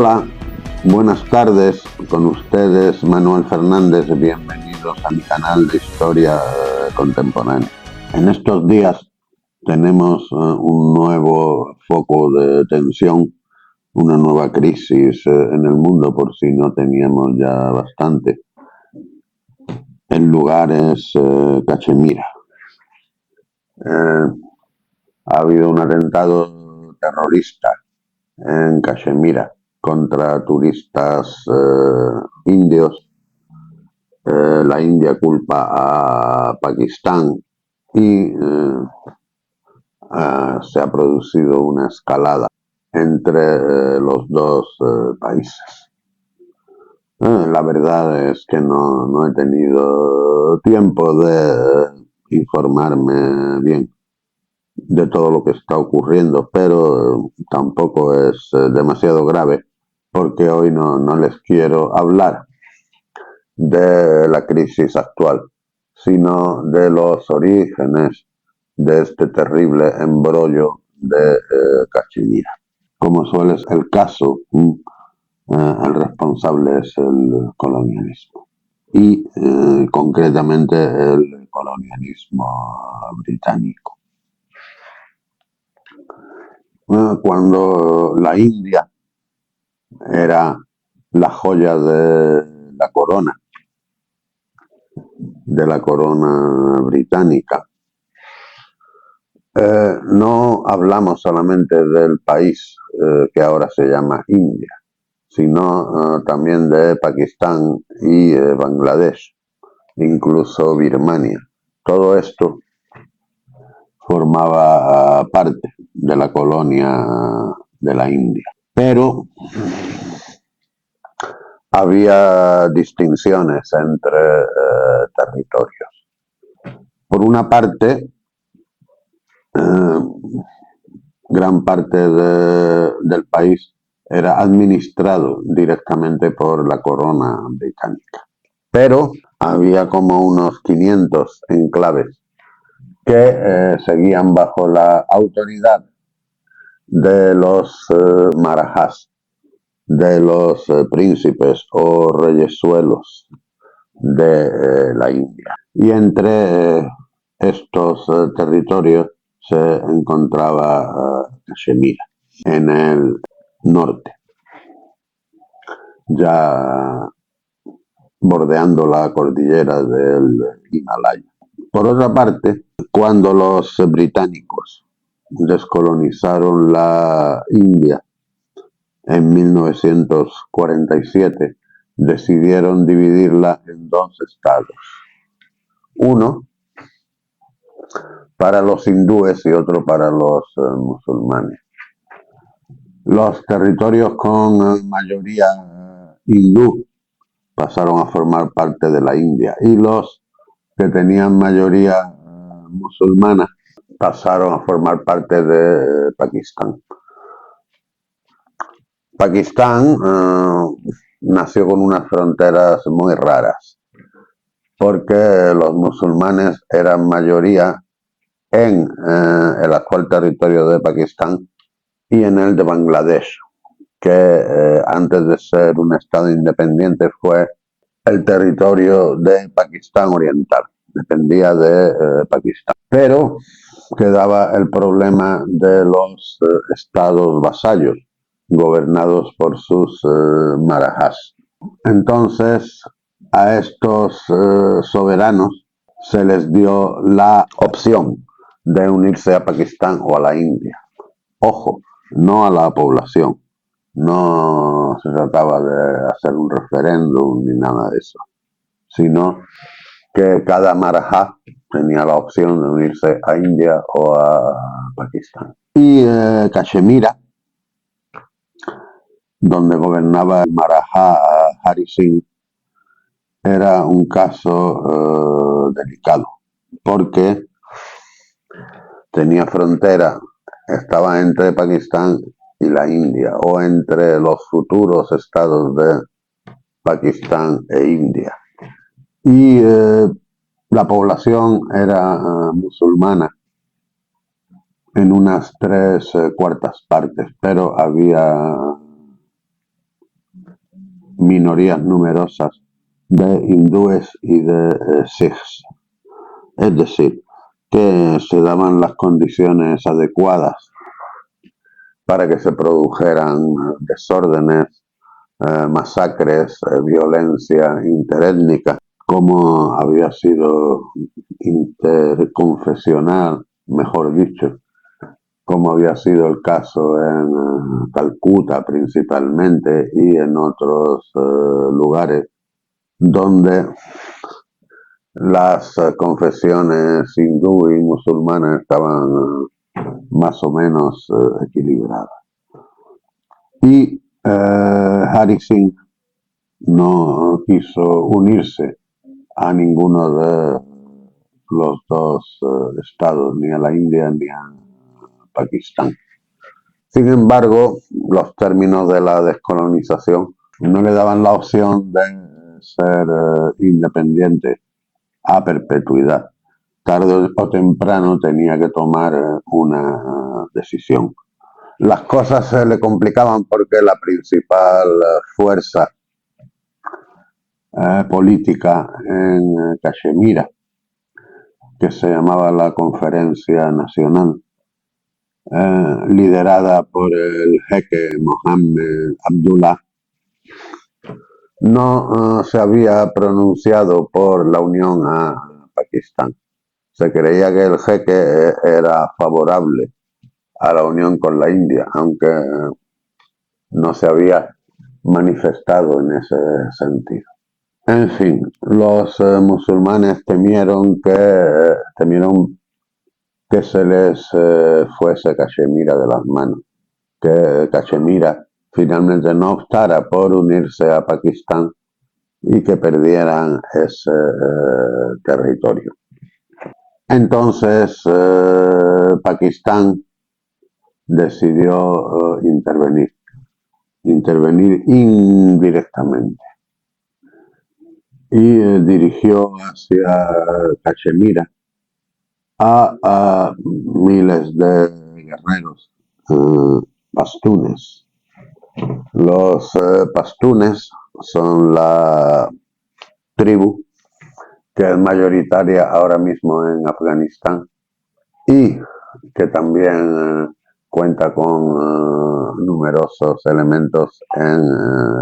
Hola, buenas tardes, con ustedes Manuel Fernández, bienvenidos a mi canal de historia contemporánea. En estos días tenemos un nuevo foco de tensión, una nueva crisis en el mundo, por si no teníamos ya bastante. El lugar es Cachemira. Ha habido un atentado terrorista en Cachemira contra turistas indios. La India culpa a Pakistán y se ha producido una escalada entre los dos países. La verdad es que no he tenido tiempo de informarme bien de todo lo que está ocurriendo, pero tampoco es demasiado grave, porque hoy no les quiero hablar de la crisis actual, sino de los orígenes de este terrible embrollo de Cachemira. Como suele ser el caso, el responsable es el colonialismo y concretamente el colonialismo británico. Cuando la India era la joya de la corona británica, no hablamos solamente del país que ahora se llama India, sino también de Pakistán y Bangladesh, incluso Birmania. Todo esto formaba parte de la colonia de la India. Pero había distinciones entre territorios. Por una parte, gran parte del país era administrado directamente por la corona británica. Pero había como unos 500 enclaves que seguían bajo la autoridad de los marajás, de los príncipes o reyesuelos de la India. Y entre estos territorios se encontraba Cachemira, en el norte, ya bordeando la cordillera del Himalaya. Por otra parte, cuando los británicos descolonizaron la India en 1947, decidieron dividirla en dos estados. Uno para los hindúes y otro para los musulmanes. Los territorios con mayoría hindú pasaron a formar parte de la India y los que tenían mayoría musulmana pasaron a formar parte de Pakistán. Pakistán nació con unas fronteras muy raras, porque los musulmanes eran mayoría en el actual territorio de Pakistán y en el de Bangladesh, que antes de ser un estado independiente fue el territorio de Pakistán Oriental, dependía de Pakistán. Pero quedaba el problema de los estados vasallos, gobernados por sus marajás. Entonces, a estos soberanos se les dio la opción de unirse a Pakistán o a la India. Ojo, no a la población. No se trataba de hacer un referéndum ni nada de eso, sino que cada marajá tenía la opción de unirse a India o a Pakistán. Y Cachemira, donde gobernaba el marajá Hari Singh, era un caso delicado, porque tenía frontera, estaba entre Pakistán y la India, o entre los futuros estados de Pakistán e India. Y la población era musulmana en unas 3/4 partes, pero había minorías numerosas de hindúes y de sikhs. Es decir, que se daban las condiciones adecuadas para que se produjeran desórdenes, masacres, violencia interétnica, como había sido interconfesional, mejor dicho, como había sido el caso en Calcuta principalmente y en otros lugares donde las confesiones hindú y musulmanas estaban más o menos equilibradas. Y Hari Singh no quiso unirse a ninguno de los dos estados, ni a la India ni a Pakistán. Sin embargo, los términos de la descolonización no le daban la opción de ser independiente a perpetuidad. Tarde o temprano tenía que tomar una decisión. Las cosas se le complicaban porque la principal fuerza política en Cachemira, que se llamaba la Conferencia Nacional, liderada por el jeque Mohammed Abdullah, no se había pronunciado por la unión a Pakistán. Se creía que el jeque era favorable a la unión con la India, aunque no se había manifestado en ese sentido. En fin, los musulmanes temieron que se les fuese Cachemira de las manos, que Cachemira finalmente no optara por unirse a Pakistán y que perdieran ese territorio. Entonces Pakistán decidió intervenir indirectamente y dirigió hacia Cachemira a miles de guerreros pastunes. Los pastunes son la tribu que es mayoritaria ahora mismo en Afganistán y que también cuenta con numerosos elementos en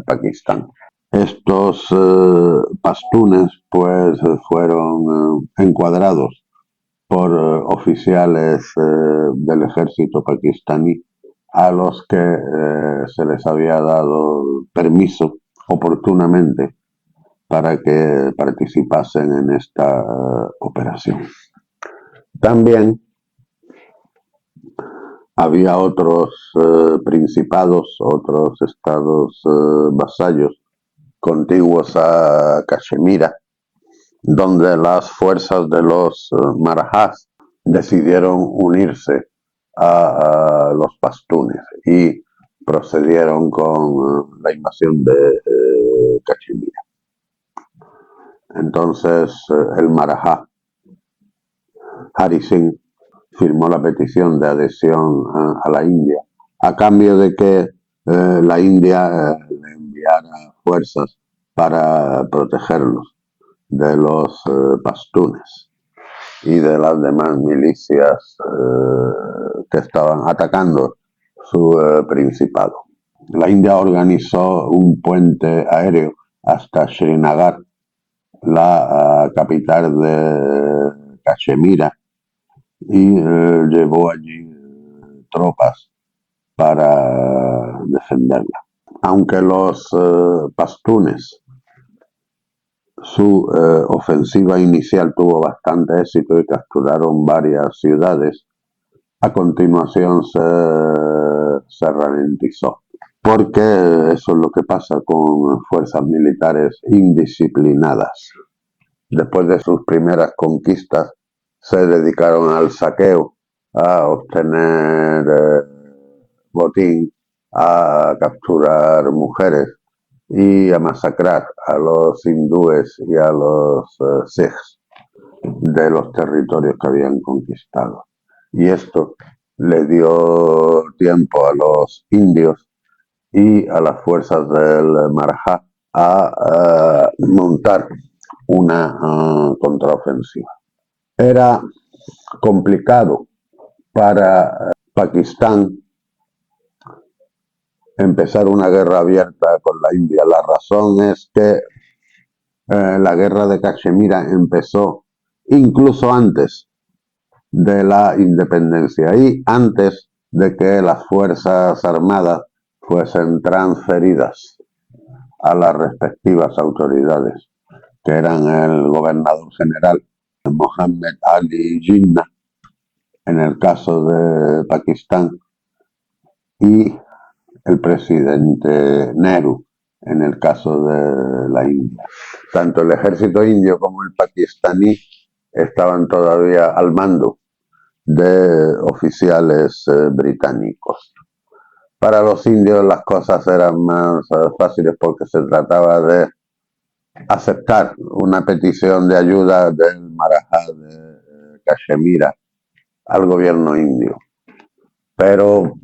Pakistán. Estos pastunes pues fueron encuadrados por oficiales del ejército pakistaní a los que se les había dado permiso oportunamente para que participasen en esta operación. También había otros principados, otros estados vasallos contiguos a Cachemira, donde las fuerzas de los Marathas decidieron unirse a los pastunes y procedieron con la invasión de Cachemira. Entonces el Maratha Hari Singh firmó la petición de adhesión a la India a cambio de que la India le enviara fuerzas para protegerlos de los pastunes y de las demás milicias que estaban atacando su principado. La India organizó un puente aéreo hasta Srinagar, la capital de Cachemira, y llevó allí tropas para defenderla. Aunque los pastunes, su ofensiva inicial tuvo bastante éxito y capturaron varias ciudades, a continuación se ralentizó. Porque eso es lo que pasa con fuerzas militares indisciplinadas. Después de sus primeras conquistas, se dedicaron al saqueo, a obtener botín, a capturar mujeres y a masacrar a los hindúes y a los sikhs de los territorios que habían conquistado. Y esto le dio tiempo a los indios y a las fuerzas del Maratha a montar una contraofensiva. Era complicado para Pakistán empezar una guerra abierta con la India. La razón es que la guerra de Cachemira empezó incluso antes de la independencia y antes de que las fuerzas armadas fuesen transferidas a las respectivas autoridades, que eran el gobernador general Mohammed Ali Jinnah en el caso de Pakistán y el presidente Nehru en el caso de la India. Tanto el ejército indio como el pakistaní estaban todavía al mando de oficiales británicos. Para los indios las cosas eran más fáciles porque se trataba de aceptar una petición de ayuda del Maharaja de Cachemira al gobierno indio. Pero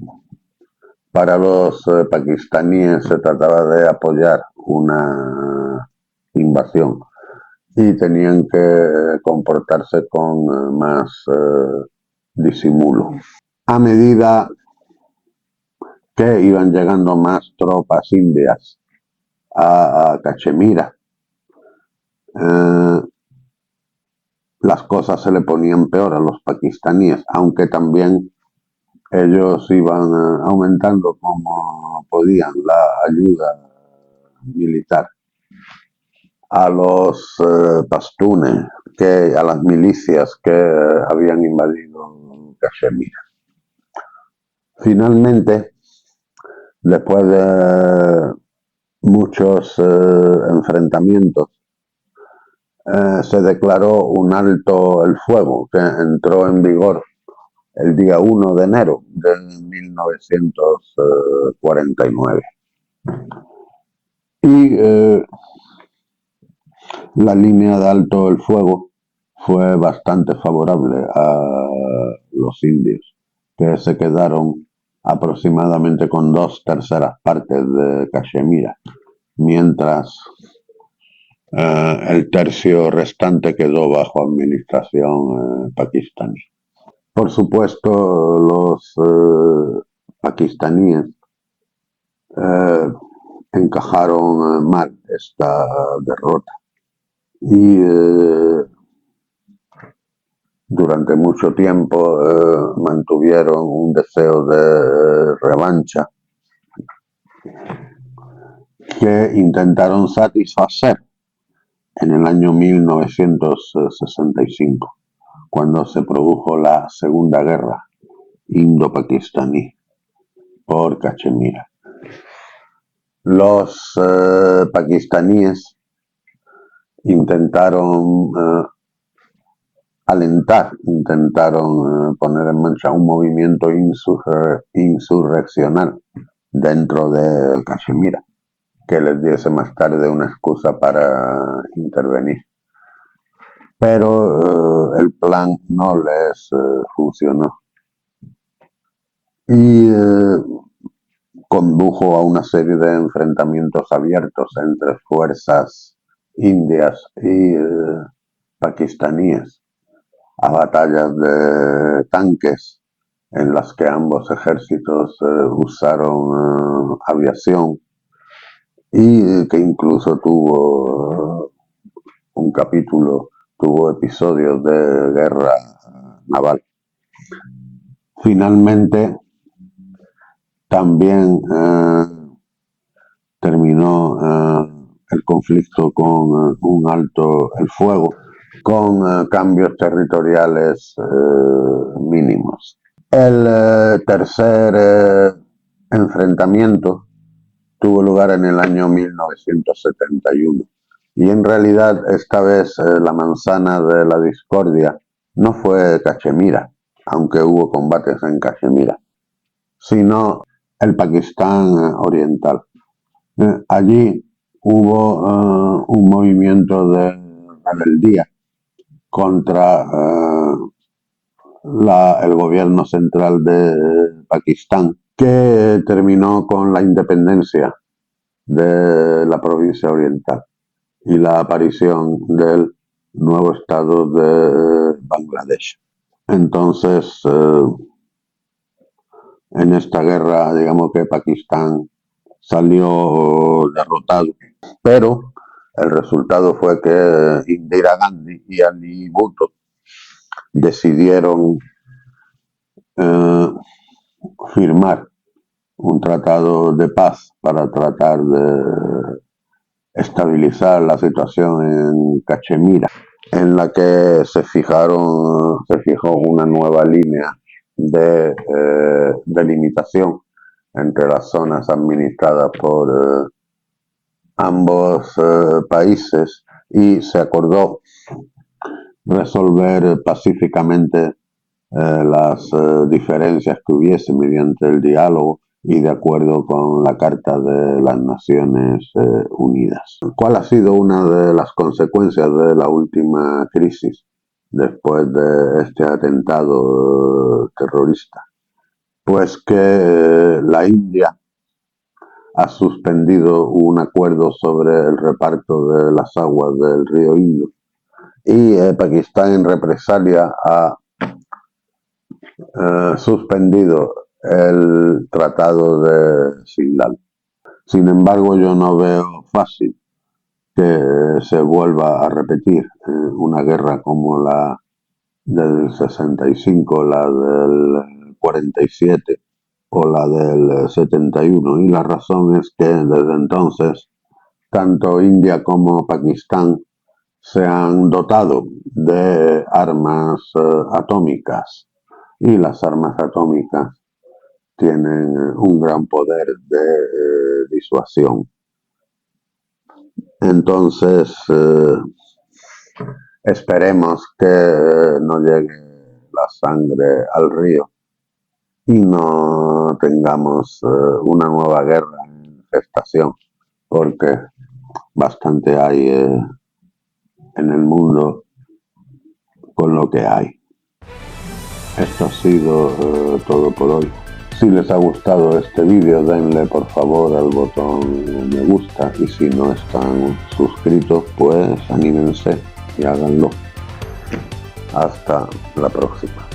para los pakistaníes se trataba de apoyar una invasión y tenían que comportarse con más disimulo. A medida que iban llegando más tropas indias a Cachemira, las cosas se le ponían peor a los pakistaníes, aunque también ellos iban aumentando como podían la ayuda militar a los pastunes, a las milicias que habían invadido Cachemira. Finalmente, después de muchos enfrentamientos, se declaró un alto el fuego que entró en vigor el día 1 de enero de 1949. Y la línea de alto el fuego fue bastante favorable a los indios, que se quedaron aproximadamente con 2/3 partes de Cachemira, mientras el tercio restante quedó bajo administración pakistaní. Por supuesto, los pakistaníes encajaron mal esta derrota y durante mucho tiempo mantuvieron un deseo de revancha que intentaron satisfacer en el año 1965, cuando se produjo la Segunda Guerra Indo-Pakistaní por Cachemira. Los pakistaníes intentaron poner en marcha un movimiento insurreccional dentro de Cachemira, que les diese más tarde una excusa para intervenir. Pero el plan no les funcionó y condujo a una serie de enfrentamientos abiertos entre fuerzas indias y pakistaníes, a batallas de tanques en las que ambos ejércitos usaron aviación y que incluso tuvo episodios de guerra naval. Finalmente, también terminó el conflicto con un alto el fuego, con cambios territoriales mínimos. El tercer enfrentamiento tuvo lugar en el año 1971 y en realidad esta vez la manzana de la discordia no fue Cachemira, aunque hubo combates en Cachemira, sino el Pakistán oriental. Allí hubo un movimiento de rebeldía contra el gobierno central de Pakistán, que terminó con la independencia de la provincia oriental y la aparición del nuevo estado de Bangladesh. Entonces, en esta guerra, digamos que Pakistán salió derrotado, pero el resultado fue que Indira Gandhi y Ali Bhutto decidieron firmar un tratado de paz para tratar de estabilizar la situación en Cachemira, en la que se fijó una nueva línea de delimitación entre las zonas administradas por ambos países, y se acordó resolver pacíficamente las diferencias que hubiese mediante el diálogo y de acuerdo con la Carta de las Naciones Unidas. ¿Cuál ha sido una de las consecuencias de la última crisis después de este atentado terrorista? Pues que la India ha suspendido un acuerdo sobre el reparto de las aguas del río Indo, y Pakistán, en represalia, ha suspendido el tratado de Sindal. Sin embargo, yo no veo fácil que se vuelva a repetir una guerra como la del 65, la del 47 o la del 71, y la razón es que desde entonces tanto India como Pakistán se han dotado de armas atómicas, y las armas atómicas tienen un gran poder de disuasión. Entonces, esperemos que no llegue la sangre al río y no tengamos una nueva guerra en gestación, porque bastante hay en el mundo con lo que hay. Esto ha sido todo por hoy. Si les ha gustado este vídeo, denle por favor al botón me gusta, y si no están suscritos, pues anímense y háganlo. Hasta la próxima.